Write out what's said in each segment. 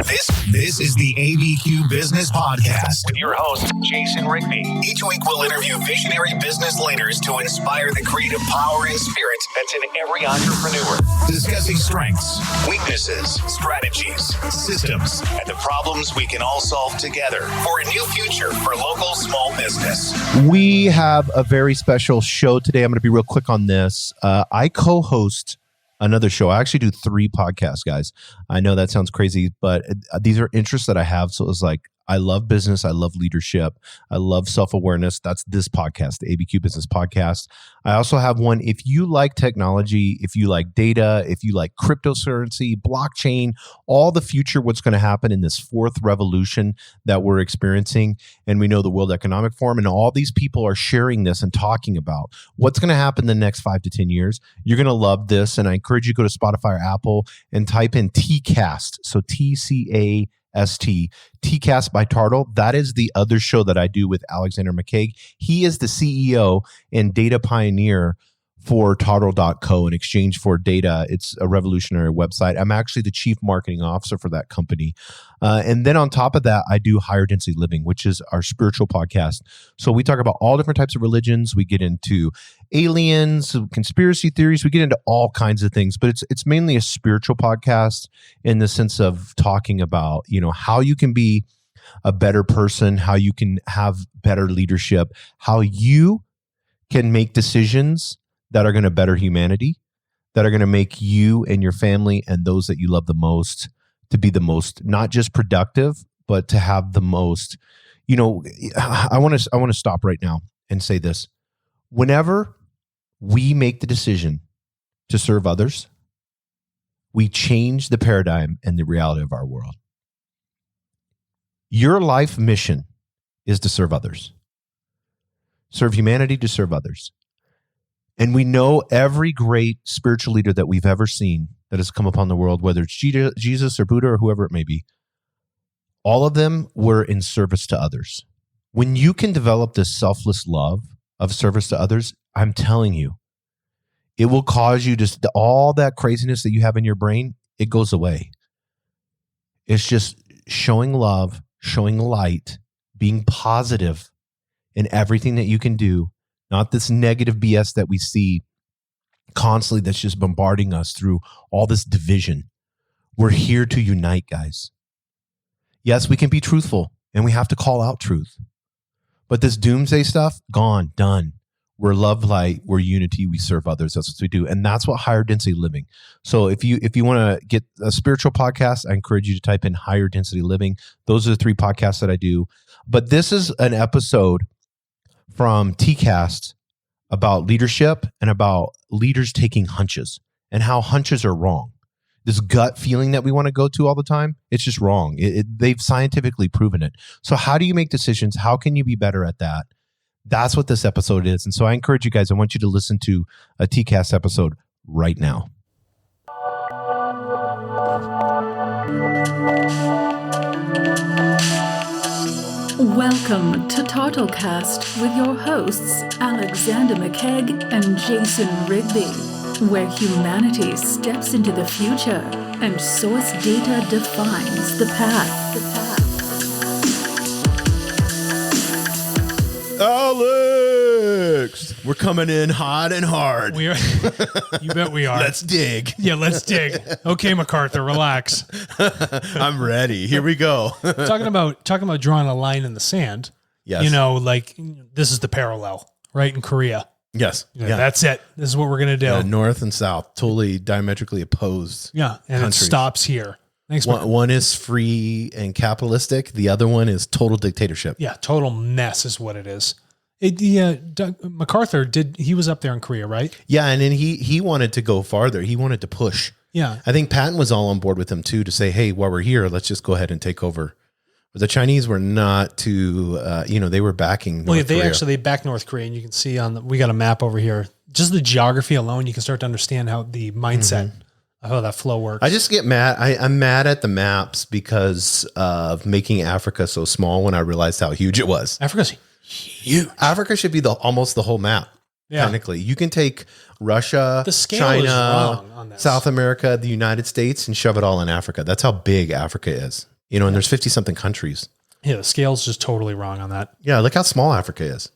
This is the ABQ Business Podcast with your host, Jason Rigby. Each week we'll interview visionary business leaders to inspire the creative power and spirit that's in every entrepreneur. Discussing strengths, weaknesses, strategies, systems, and the problems we can all solve together for a new future for local small business. We have a very special show today. I'm going to be real quick on this. I co-host another show. I actually do 3 podcasts, guys. I know that sounds crazy, but these are interests that I have. So it's like, I love business. I love leadership. I love self-awareness. That's this podcast, the ABQ Business Podcast. I also have one. If you like technology, if you like data, if you like cryptocurrency, blockchain, all the future, what's going to happen in this 4th revolution that we're experiencing. And we know the World Economic Forum and all these people are sharing this and talking about what's going to happen in the next 5 to 10 years. You're going to love this. And I encourage you to go to Spotify or Apple and type in TCast. So TCAST, TCast by Tartle. That is the other show that I do with Alexander McCaig. He is the CEO and data pioneer for Tartle.co in exchange for data. It's a revolutionary website. I'm actually the chief marketing officer for that company. And then on top of that, I do Higher Density Living, which is our spiritual podcast. So we talk about all different types of religions. We get into aliens, conspiracy theories. We get into all kinds of things, but it's mainly a spiritual podcast in the sense of talking about, how you can be a better person, how you can have better leadership, how you can make decisions that are going to better humanity, that are going to make you and your family and those that you love the most to be the most, not just productive, but to have the most. I want to stop right now and say this. Whenever we make the decision to serve others, we change the paradigm and the reality of our world. Your life mission is to serve others. Serve humanity, to serve others. And we know every great spiritual leader that we've ever seen that has come upon the world, whether it's Jesus or Buddha or whoever it may be, all of them were in service to others. When you can develop this selfless love of service to others, I'm telling you, it will cause you to, all that craziness that you have in your brain, it goes away. It's just showing love, showing light, being positive in everything that you can do. Not this negative BS that we see constantly that's just bombarding us through all this division. We're here to unite, guys. Yes, we can be truthful and we have to call out truth. But this doomsday stuff, gone, done. We're love, light, we're unity, we serve others. That's what we do. And that's what Higher Density Living. So if you want to get a spiritual podcast, I encourage you to type in Higher Density Living. Those are the 3 podcasts that I do. But this is an episode from TCast about leadership and about leaders taking hunches and how hunches are wrong. This gut feeling that we want to go to all the time, it's just wrong. They've scientifically proven it. So how do you make decisions? How can you be better at that? That's what this episode is. And so I encourage you guys, I want you to listen to a TCast episode right now. Welcome to TartleCast with your hosts, Alexander McCaig and Jason Rigby, where humanity steps into the future and source data defines the path. Alex, we're coming in hot and hard. We are. You bet we are. Let's dig. Yeah, let's dig. Okay, MacArthur, relax. I'm ready. Here we go. Talking about drawing a line in the sand. Yes. This is the parallel, right? In Korea. Yes. Yeah. That's it. This is what we're going to do. Yeah, north and south, totally diametrically opposed. Yeah. And countries. It stops here. Thanks. One is free and capitalistic. The other one is total dictatorship. Yeah. Total mess is what it is. MacArthur he was up there in Korea, right? Yeah. And then he wanted to go farther. He wanted to push. Yeah. I think Patton was all on board with him too, to say, hey, while we're here, let's just go ahead and take over. But the Chinese were not too, they were backing North Korea. They backed North Korea, and you can see we got a map over here. Just the geography alone, you can start to understand how the mindset of how that flow works. I just get mad. I'm mad at the maps because of making Africa so small when I realized how huge it was. Africa's huge. Africa should be almost the whole map. Yeah. Technically, you can take Russia, the scale China, is wrong on this. South America, the United States, and shove it all in Africa. That's how big Africa is. you know, and there's 50 something countries. Yeah. The scale's just totally wrong on that. Yeah. Look how small Africa is.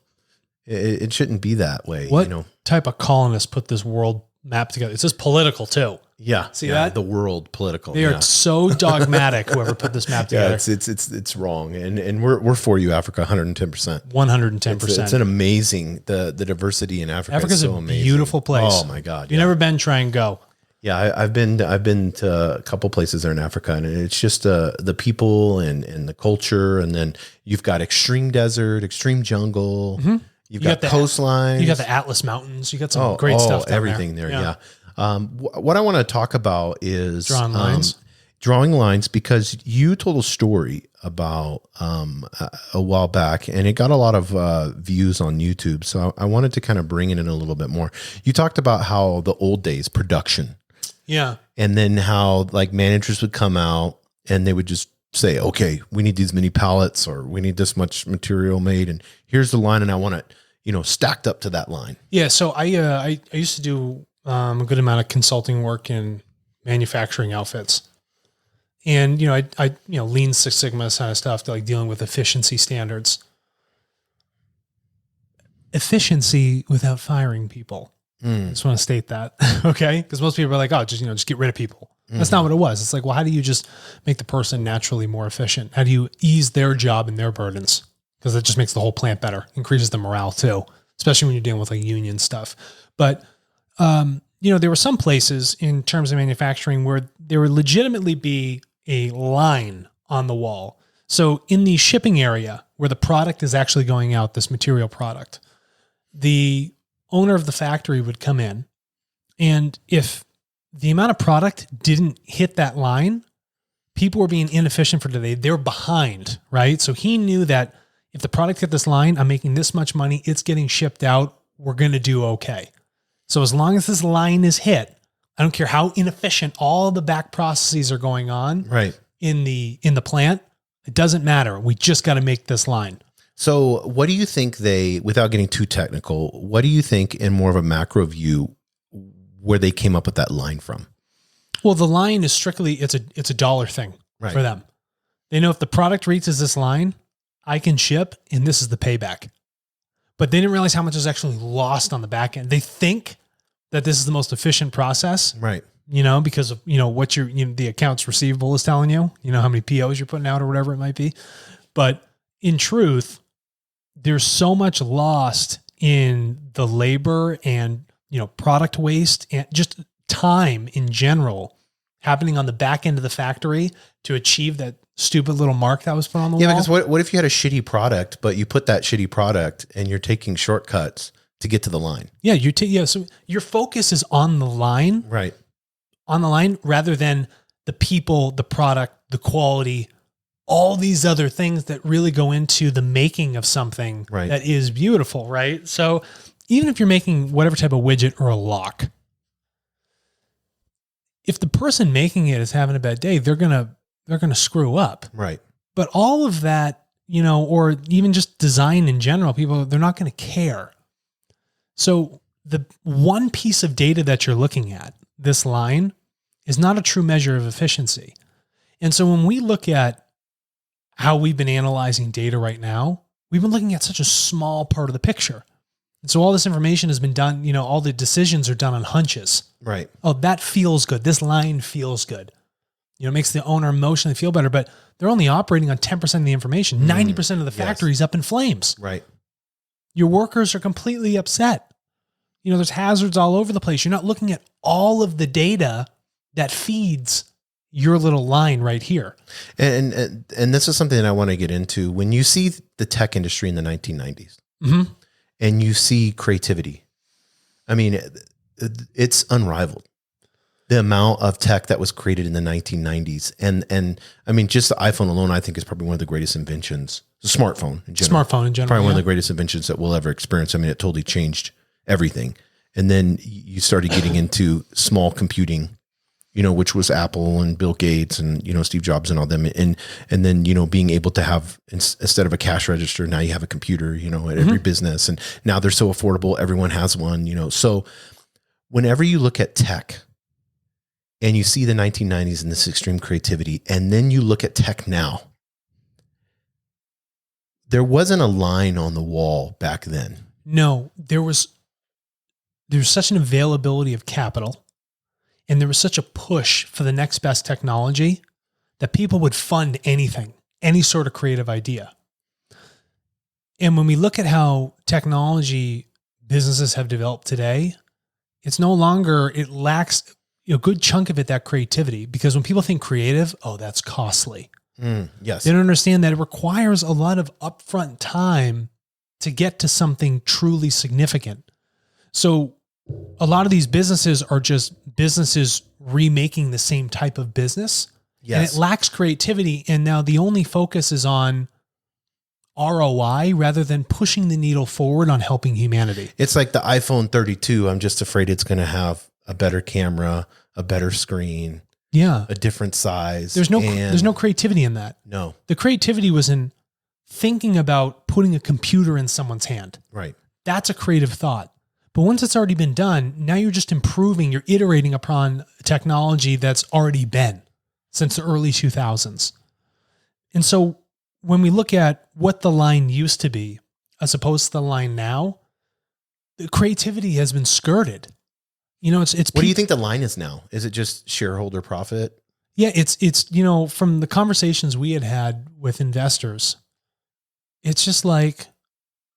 It shouldn't be that way. What you know? type of colonists put this world map together? It's just political too. Yeah. See yeah, that? the world political. They are so dogmatic, whoever put this map together. Yeah, it's wrong. And we're for you, Africa, 110%. 110%. It's an amazing, the diversity in Africa. Africa's is so a amazing. beautiful place. Oh my God. If you've never been, try and go. Yeah, I've been to a couple places there in Africa, and it's just the people and the culture, and then you've got extreme desert, extreme jungle, you've got coastlines, you got the Atlas Mountains, you got some great stuff. Down everything there. Yeah. What I want to talk about is drawing lines, because you told a story about a while back, and it got a lot of views on YouTube. So I wanted to kind of bring it in a little bit more. You talked about how the old days production. Yeah. And then how like managers would come out and they would just say, okay, we need these many pallets, or we need this much material made, and here's the line, and I want it, you know, stacked up to that line. Yeah. So I used to do a good amount of consulting work in manufacturing outfits. And, you know, I Lean Six Sigma kind of stuff, like dealing with efficiency standards. Efficiency without firing people. I just want to state that. Okay. Because most people are like, oh, just get rid of people. That's not what it was. It's like, well, how do you just make the person naturally more efficient? How do you ease their job and their burdens? Because it just makes the whole plant better, increases the morale too, especially when you're dealing with like union stuff. But, there were some places in terms of manufacturing where there would legitimately be a line on the wall. So in the shipping area where the product is actually going out, this material product, the owner of the factory would come in, and if the amount of product didn't hit that line, people were being inefficient for today. They're behind, right? So he knew that if the product hit this line, I'm making this much money, it's getting shipped out, we're going to do okay. So as long as this line is hit, I don't care how inefficient all the back processes are going on right in the plant, it doesn't matter. We just got to make this line. So what do you think without getting too technical, what do you think in more of a macro view where they came up with that line from? Well, the line is strictly, it's a dollar thing for them. They know if the product reaches this line, I can ship, and this is the payback. But they didn't realize how much is actually lost on the back end. They think that this is the most efficient process. Right. Because of, what the accounts receivable is telling you, how many POs you're putting out or whatever it might be. But in truth, there's so much lost in the labor and, product waste and just time in general happening on the back end of the factory to achieve that stupid little mark that was put on the wall. Yeah, because what if you had a shitty product, but you put that shitty product and you're taking shortcuts to get to the line? Yeah, so your focus is on the line. Right. On the line rather than the people, the product, the quality, all these other things that really go into the making of something that is beautiful, right? So even if you're making whatever type of widget or a lock, if the person making it is having a bad day, they're gonna screw up. Right. But all of that, or even just design in general, they're not going to care. So the one piece of data that you're looking at, this line, is not a true measure of efficiency. And so when we look at how we've been analyzing data right now, we've been looking at such a small part of the picture. And so all this information has been done, all the decisions are done on hunches. Right. Oh, that feels good. This line feels good. It makes the owner emotionally feel better, but they're only operating on 10% of the information. 90% of the factory's up in flames. Right. Your workers are completely upset. There's hazards all over the place. You're not looking at all of the data that feeds your little line right here. And this is something that I want to get into. When you see the tech industry in the 1990s and you see creativity, I mean, it's unrivaled. The amount of tech that was created in the 1990s. And I mean, just the iPhone alone, I think is probably one of the greatest inventions. The smartphone in general. Probably one of the greatest inventions that we'll ever experience. I mean, it totally changed everything. And then you started getting into small computing, which was Apple and Bill Gates and, Steve Jobs and all them. And then, being able to have, instead of a cash register, now you have a computer, at every business. And now they're so affordable. Everyone has one, So whenever you look at tech, and you see the 1990s and this extreme creativity, and then you look at tech now. There wasn't a line on the wall back then. No, there's such an availability of capital, and there was such a push for the next best technology that people would fund anything, any sort of creative idea. And when we look at how technology businesses have developed today, it's no longer, it lacks a good chunk of it, that creativity, because when people think creative, oh, that's costly. Yes. They don't understand that it requires a lot of upfront time to get to something truly significant. So a lot of these businesses are just businesses remaking the same type of business. Yes. And it lacks creativity. And now the only focus is on ROI rather than pushing the needle forward on helping humanity. It's like the iPhone 32. I'm just afraid it's going to have a better camera, a better screen, Yeah. a different size. There's no creativity in that. No. The creativity was in thinking about putting a computer in someone's hand. Right. That's a creative thought. But once it's already been done, now you're just improving, you're iterating upon technology that's already been since the early 2000s. And so when we look at what the line used to be, as opposed to the line now, the creativity has been skirted. It's What do you think the line is now? Is it just shareholder profit? Yeah, it's from the conversations we had with investors, it's just like,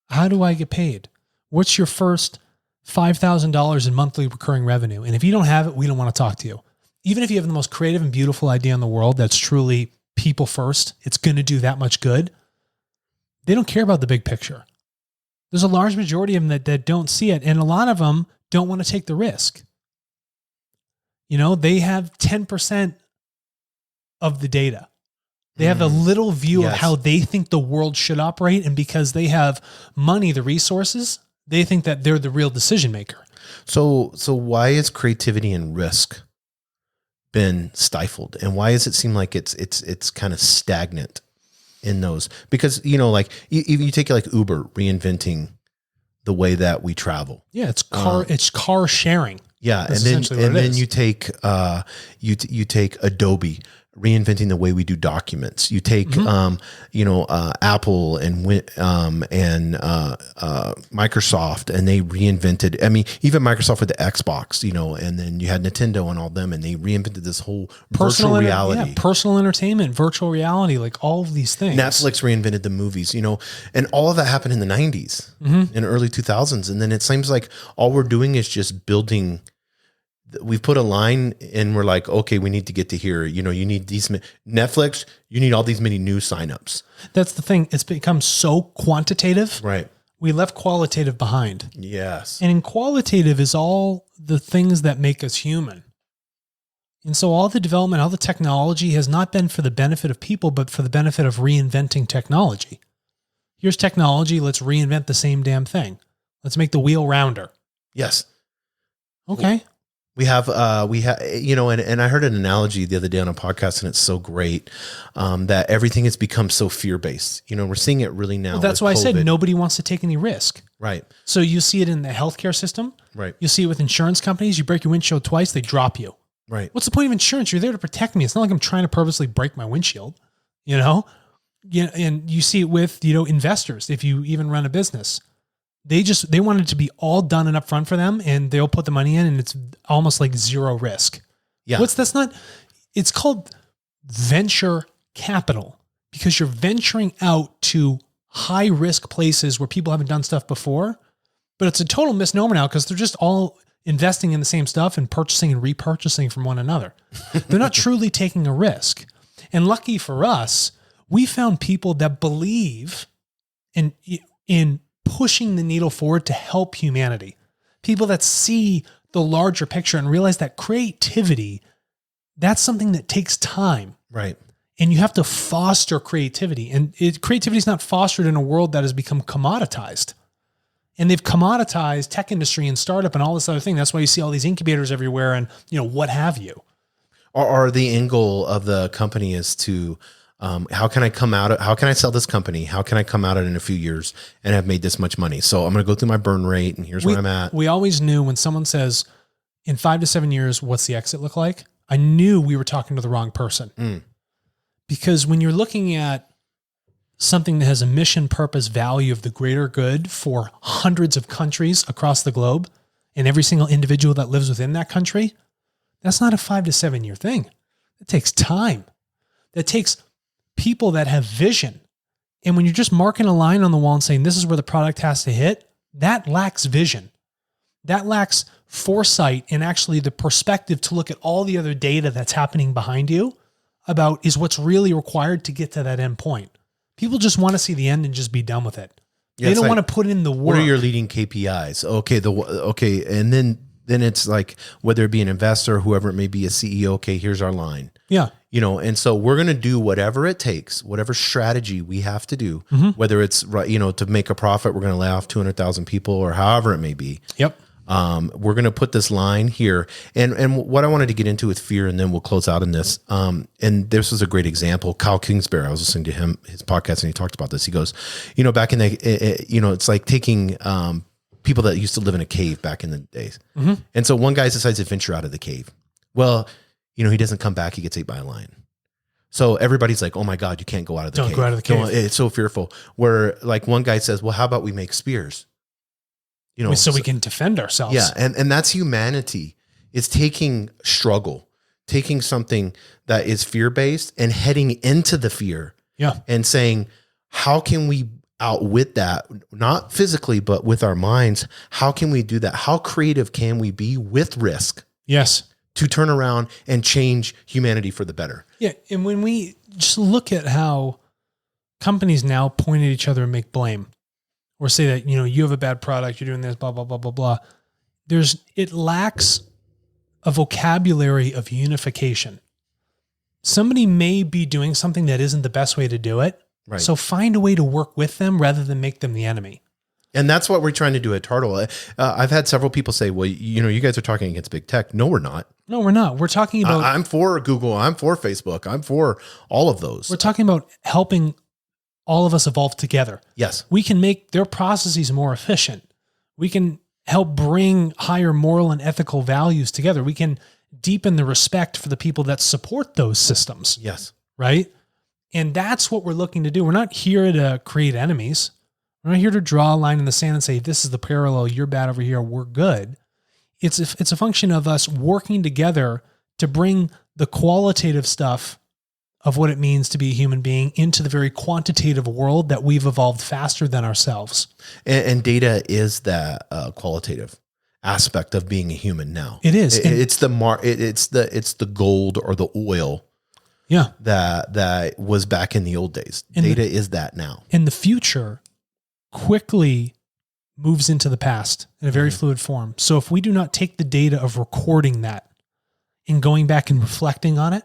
how do I get paid? What's your first $5,000 in monthly recurring revenue? And if you don't have it, we don't want to talk to you. Even if you have the most creative and beautiful idea in the world that's truly people first, it's going to do that much good. They don't care about the big picture. There's a large majority of them that don't see it. And a lot of them don't want to take the risk. They have 10% of the data. They have a little view of how they think the world should operate. And because they have money, the resources, they think that they're the real decision maker. So why is creativity and risk been stifled? And why does it seem like it's kind of stagnant in those? Because, like you take like Uber reinventing the way that we travel. Yeah. It's car sharing. Yeah. That's and then you take Adobe reinventing the way we do documents. You take, Apple and Microsoft, and they reinvented, even Microsoft with the Xbox, and then you had Nintendo and all them, and they reinvented this whole virtual reality. Personal entertainment, virtual reality, like all of these things. Netflix reinvented the movies, and all of that happened in the 90s and early 2000s. And then it seems like all we're doing is just building. We've put a line and we're like, okay, we need to get to here. You need these Netflix, you need all these many new signups. That's the thing. It's become so quantitative. Right. We left qualitative behind. Yes. And in qualitative is all the things that make us human. And so all the development, all the technology has not been for the benefit of people, but for the benefit of reinventing technology. Here's technology. Let's reinvent the same damn thing. Let's make the wheel rounder. Yes. Okay. We have, and I heard an analogy the other day on a podcast, and it's so great that everything has become so fear-based. We're seeing it really now. Well, that's why I said nobody wants to take any risk. Right. So you see it in the healthcare system. Right. You see it with insurance companies. You break your windshield twice, they drop you. Right. What's the point of insurance? You're there to protect me. It's not like I'm trying to purposely break my windshield, Yeah, and you see it with, investors. If you even run a business, they want it to be all done and upfront for them, and they'll put the money in, and it's almost like zero risk. Yeah. It's called venture capital, because you're venturing out to high risk places where people haven't done stuff before, but it's a total misnomer now because they're just all investing in the same stuff and purchasing and repurchasing from one another. They're not truly taking a risk. And lucky for us, we found people that believe in pushing the needle forward to help humanity. People that see the larger picture and realize that creativity, that's something that takes time. Right. And you have to foster creativity. And creativity is not fostered in a world that has become commoditized. And they've commoditized tech industry and startup and all this other thing. That's why you see all these incubators everywhere and, what have you. Or the end goal of the company is to, how can I sell this company? How can I come out in a few years and have made this much money? So I'm going to go through my burn rate, and here's where I'm at. We always knew when someone says in 5 to 7 years, what's the exit look like? I knew we were talking to the wrong person. Because when you're looking at something that has a mission, purpose, value of the greater good for hundreds of countries across the globe and every single individual that lives within that country, that's not a 5 to 7 year thing. It takes time. That takes people that have vision. And when you're just marking a line on the wall and saying, this is where the product has to hit, that lacks vision. That lacks foresight and actually the perspective to look at all the other data that's happening behind you about is what's really required to get to that end point. People just want to see the end and just be done with it. Yeah, they don't like, want to put in the work. What are your leading KPIs? Okay, and then it's like whether it be an investor, whoever it may be, a CEO. Okay, here's our line. Yeah, and so we're going to do whatever it takes, whatever strategy we have to do, whether it's right, to make a profit, we're going to lay off 200,000 people or however it may be. Yep. We're going to put this line here. And what I wanted to get into with fear, and then we'll close out on this. And this was a great example. Kyle Kingsbury, I was listening to his podcast, and he talked about this. He goes, back in it's like taking, people that used to live in a cave back in the days. And so one guy decides to venture out of the cave. Well, he doesn't come back. He gets ate by a lion. So everybody's like, oh my God, you can't go out of the cave. Don't go out of the cave. It's so fearful. Where like one guy says, well, how about we make spears? So we can defend ourselves. Yeah. And that's humanity. It's taking struggle, taking something that is fear-based and heading into the fear. Yeah. And saying, how can we outwit that? Not physically, but with our minds. How can we do that? How creative can we be with risk? Yes. To turn around and change humanity for the better. Yeah. And when we just look at how companies now point at each other and make blame, or say that, you have a bad product, you're doing this, blah, blah, blah, blah, blah. It lacks a vocabulary of unification. Somebody may be doing something that isn't the best way to do it. Right. So find a way to work with them rather than make them the enemy. And that's what we're trying to do at Tartle. I've had several people say, well, you guys are talking against big tech. No, we're not. No, we're not. We're talking about... I'm for Google. I'm for Facebook. I'm for all of those. We're talking about helping all of us evolve together. Yes. We can make their processes more efficient. We can help bring higher moral and ethical values together. We can deepen the respect for the people that support those systems. Yes. Right? And that's what we're looking to do. We're not here to create enemies. We're not here to draw a line in the sand and say, this is the parallel, you're bad over here, we're good. It's a function of us working together to bring the qualitative stuff of what it means to be a human being into the very quantitative world that we've evolved faster than ourselves. And data is that qualitative aspect of being a human now. It is. It's the gold or the oil. Yeah. That was back in the old days. Data is that now. And the future quickly moves into the past in a very fluid form. So if we do not take the data of recording that and going back and reflecting on it,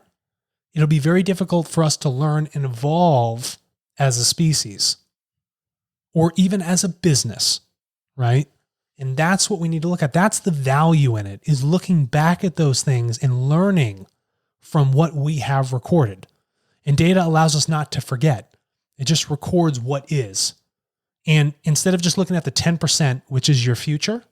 it'll be very difficult for us to learn and evolve as a species or even as a business, right? And that's what we need to look at. That's the value in it, is looking back at those things and learning from what we have recorded. And data allows us not to forget. It just records what is. And instead of just looking at the 10%, which is your future,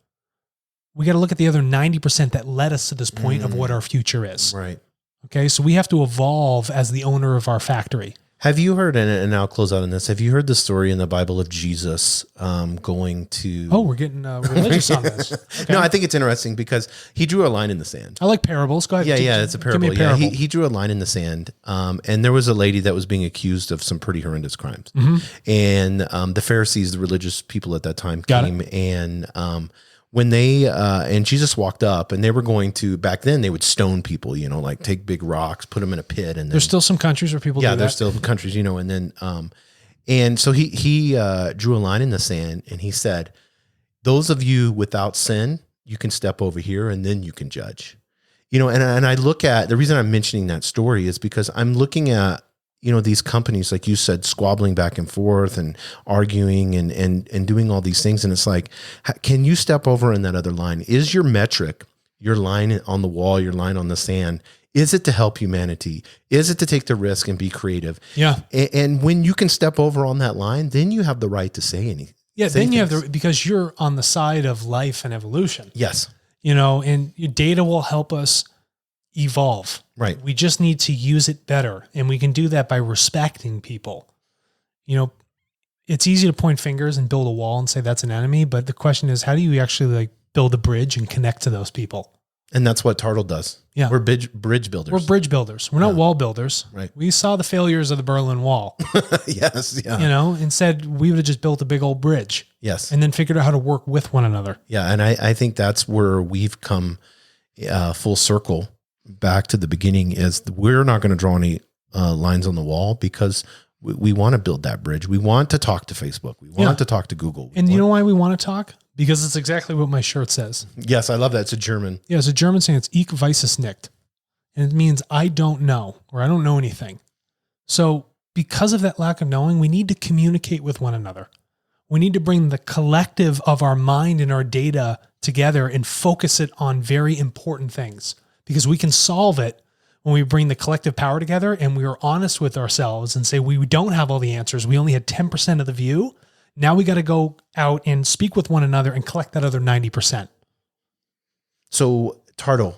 we got to look at the other 90% that led us to this point of what our future is. Right. Okay. So we have to evolve as the owner of our factory. Have you heard, and I'll close out on this, have you heard the story in the Bible of Jesus going to... Oh, we're getting religious on this. Okay. No, I think it's interesting because he drew a line in the sand. I like parables. Go ahead. Yeah, it's a parable. Give me a parable. Yeah, he drew a line in the sand, and there was a lady that was being accused of some pretty horrendous crimes. And the Pharisees, the religious people at that time, came and... when they, and Jesus walked up and they were going to, back then they would stone people, like take big rocks, put them in a pit. And then, there's still some countries where people do that. Yeah, there's still countries, and then, and so he drew a line in the sand and he said, those of you without sin, you can step over here and then you can judge, and I look at, the reason I'm mentioning that story is because I'm looking at, these companies, like you said, squabbling back and forth and arguing and doing all these things. And it's like, can you step over in that other line? Is your metric, your line on the wall, your line on the sand, is it to help humanity? Is it to take the risk and be creative? Yeah. And when you can step over on that line, then you have the right to say anything. Yeah. Then you have because you're on the side of life and evolution. Yes. And your data will help us evolve. Right. We just need to use it better. And we can do that by respecting people. You know, it's easy to point fingers and build a wall and say that's an enemy. But the question is, how do you actually like build a bridge and connect to those people? And that's what Tartle does. Yeah. We're bridge builders. We're bridge builders. We're not wall builders. Right. We saw the failures of the Berlin Wall, Yes. Yeah. you know, and said we would have just built a big old bridge Yes. and then figured out how to work with one another. Yeah. And I think that's where we've come full circle back to the beginning is we're not going to draw any lines on the wall because we want to build that bridge. We want to talk to Facebook. We want to talk to Google. And you know why we want to talk? Because it's exactly what my shirt says. Yes, I love that. It's a German. Yeah, it's a German saying. It's Ich weiß es nicht. And it means I don't know, or I don't know anything. So because of that lack of knowing, we need to communicate with one another. We need to bring the collective of our mind and our data together and focus it on very important things, because we can solve it when we bring the collective power together and we are honest with ourselves and say, we don't have all the answers. We only had 10% of the view. Now we got to go out and speak with one another and collect that other 90%. So Tartle,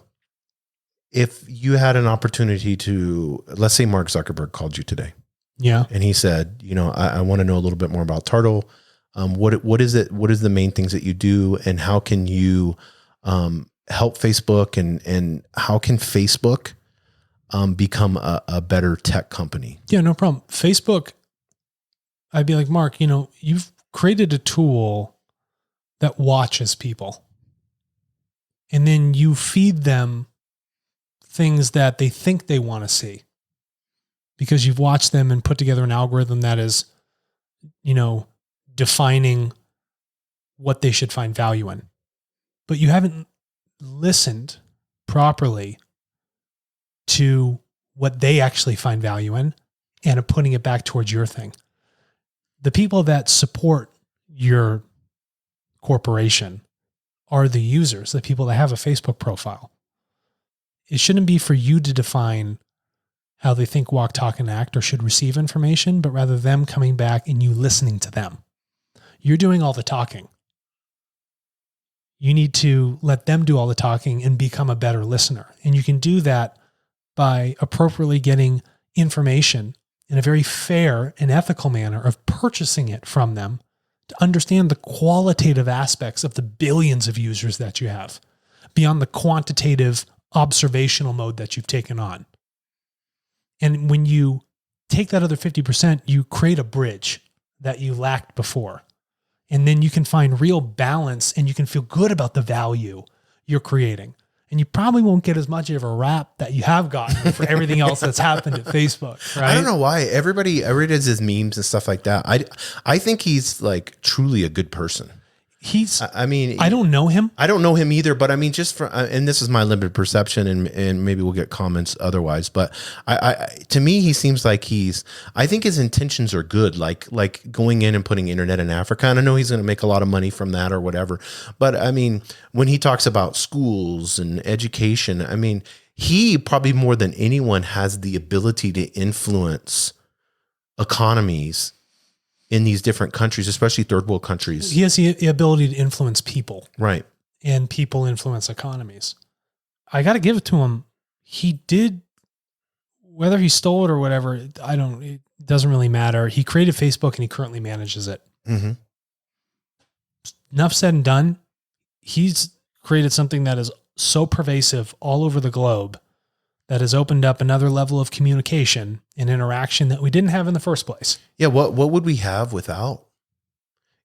if you had an opportunity to, let's say Mark Zuckerberg called you today. Yeah. And he said, you know, I want to know a little bit more about Tartle. What is it? What is the main things that you do, and how can you help Facebook, and how can Facebook become a better tech company? Yeah, no problem. Facebook, I'd be like, Mark, you know, you've created a tool that watches people, and then you feed them things that they think they want to see because you've watched them and put together an algorithm that is, you know, defining what they should find value in. But you haven't listened properly to what they actually find value in and are putting it back towards your thing. The people that support your corporation are the users, the people that have a Facebook profile. It shouldn't be for you to define how they think, walk, talk, and act, or should receive information, but rather them coming back and you listening to them. You're doing all the talking. You need to let them do all the talking and become a better listener. And you can do that by appropriately getting information in a very fair and ethical manner of purchasing it from them to understand the qualitative aspects of the billions of users that you have beyond the quantitative observational mode that you've taken on. And when you take that other 50%, you create a bridge that you lacked before. And then you can find real balance and you can feel good about the value you're creating. And you probably won't get as much of a rap that you have gotten for everything else that's happened at Facebook, right? I don't know why everybody does his memes and stuff like that. I think he's like truly a good person. I mean, I don't know him. I don't know him either, but I mean, just for, and this is my limited perception, and maybe we'll get comments otherwise, but to me, he seems like I think his intentions are good. Like going in and putting internet in Africa. And I know he's going to make a lot of money from that or whatever. But I mean, when he talks about schools and education, I mean, he probably more than anyone has the ability to influence economies in these different countries, especially third world countries. He has the ability to influence people. Right. And people influence economies. I got to give it to him. He did, whether he stole it or whatever, it doesn't really matter. He created Facebook and he currently manages it. Mm-hmm. Enough said and done. He's created something that is so pervasive all over the globe that has opened up another level of communication and interaction that we didn't have in the first place. Yeah. What would we have without?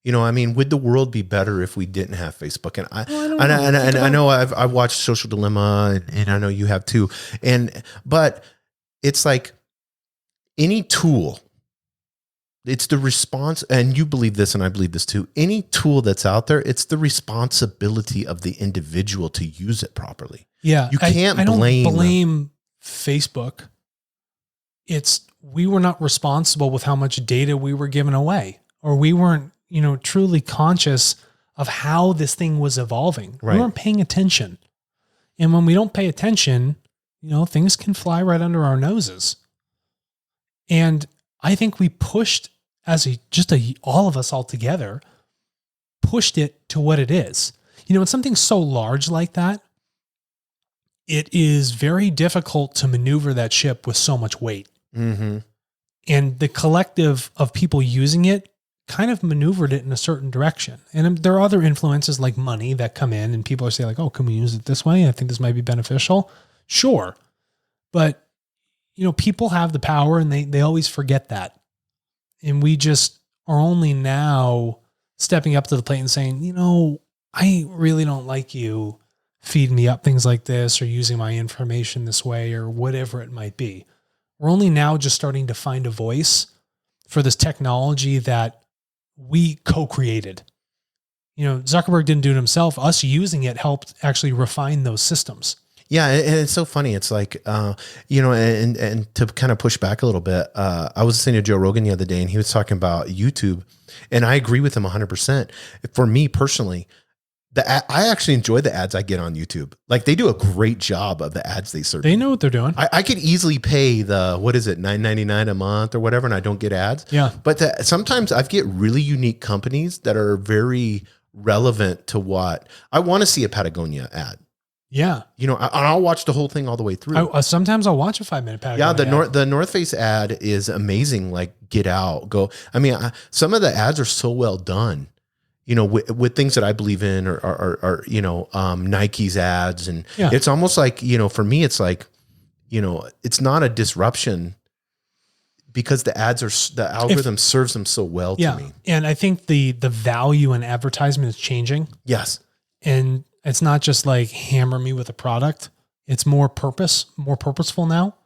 You know, I mean, would the world be better if we didn't have Facebook? And I know I've watched Social Dilemma, and I know you have too. But it's like any tool, it's the response, and you believe this and I believe this too. Any tool that's out there, it's the responsibility of the individual to use it properly. Yeah. You can't I don't blame Facebook. We were not responsible with how much data we were giving away, or we weren't, truly conscious of how this thing was evolving. Right. We weren't paying attention. And when we don't pay attention, things can fly right under our noses. And I think we pushed all of us all together, pushed it to what it is. When something's so large like that, it is very difficult to maneuver that ship with so much weight. Mm-hmm. And the collective of people using it kind of maneuvered it in a certain direction. And there are other influences like money that come in and people are saying like, oh, can we use it this way? I think this might be beneficial. Sure. But, people have the power and they always forget that. And we just are only now stepping up to the plate and saying, I really don't like you feeding me up things like this or using my information this way or whatever it might be. We're only now just starting to find a voice for this technology that we co-created. Zuckerberg didn't do it himself. Us using it helped actually refine those systems. Yeah, and it's so funny. It's like, and to kind of push back a little bit, I was listening to Joe Rogan the other day, and he was talking about YouTube, and I agree with him 100%. For me personally, I actually enjoy the ads I get on YouTube. Like they do a great job of the ads they serve. They know what they're doing. I could easily pay the, $9.99 a month or whatever, and I don't get ads. Yeah. But sometimes I get really unique companies that are very relevant to what I want to see a Patagonia ad. Yeah. I'll watch the whole thing all the way through. Sometimes I'll watch a 5-minute Patagonia ad. The North Face ad is amazing. Like get out, go. I mean, some of the ads are so well done, with things that I believe in or Nike's ads. And it's almost like, for me, it's like, it's not a disruption because the algorithm serves them so well to me. And I think the value in advertisement is changing. Yes. And it's not just like hammer me with a product. It's more purposeful now.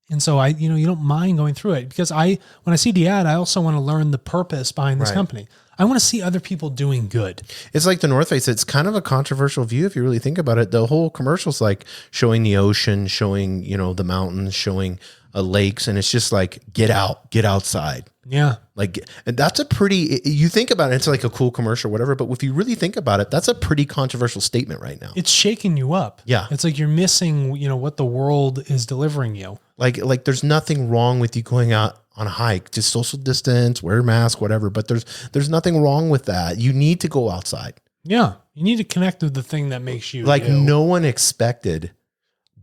And so you don't mind going through it because when I see the ad, I also want to learn the purpose behind this company. I want to see other people doing good. It's like the North Face. It's kind of a controversial view if you really think about it. The whole commercial's like showing the ocean, showing, the mountains, showing lakes. And it's just like, get outside. Yeah. Like, and that's you think about it, it's like a cool commercial or whatever, but if you really think about it, that's a pretty controversial statement right now. It's shaking you up. Yeah. It's like you're missing, what the world is delivering you. Like there's nothing wrong with you going out on a hike, just social distance, wear a mask, whatever, but there's nothing wrong with that. You need to go outside. Yeah. You need to connect with the thing that makes you like no one expected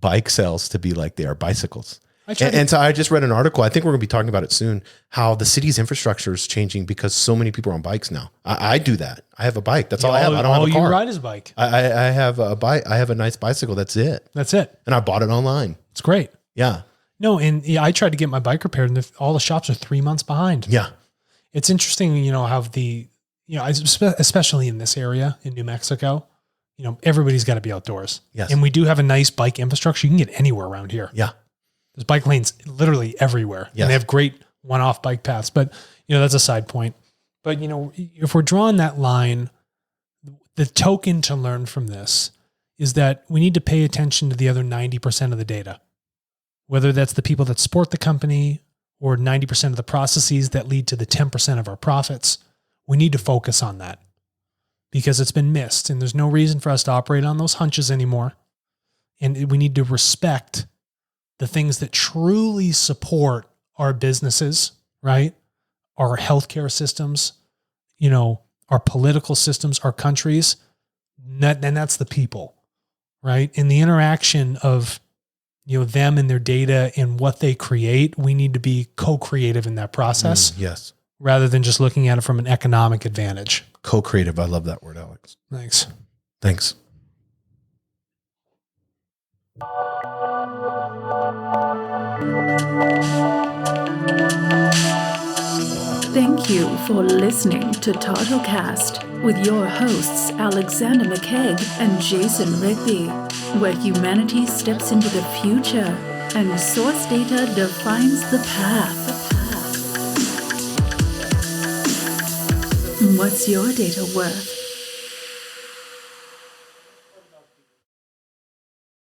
bike sales to be like they are bicycles. So I just read an article, I think we're going to be talking about it soon, how the city's infrastructure is changing because so many people are on bikes now. I do that. I have a bike. That's all I have. I don't have a car. All you ride is a bike. I have a bike. I have a nice bicycle. That's it. And I bought it online. It's great. Yeah. No, and I tried to get my bike repaired and all the shops are 3 months behind. Yeah. It's interesting, how especially in this area in New Mexico, everybody's got to be outdoors. Yes. And we do have a nice bike infrastructure. You can get anywhere around here. Yeah. There's bike lanes literally everywhere. Yes. And they have great one-off bike paths, but that's a side point. But if we're drawing that line, the token to learn from this is that we need to pay attention to the other 90% of the data, whether that's the people that support the company or 90% of the processes that lead to the 10% of our profits. We need to focus on that because it's been missed and there's no reason for us to operate on those hunches anymore. And we need to respect the things that truly support our businesses, right? Our healthcare systems, our political systems, our countries, and that's the people, right? In the interaction of, them and their data and what they create, we need to be co-creative in that process. Yes. Rather than just looking at it from an economic advantage. Co-creative. I love that word, Alex. Thanks. Thank you for listening to TotalCast with your hosts Alexander McKegg and Jason Rigby, where humanity steps into the future and source data defines the path. What's your data worth?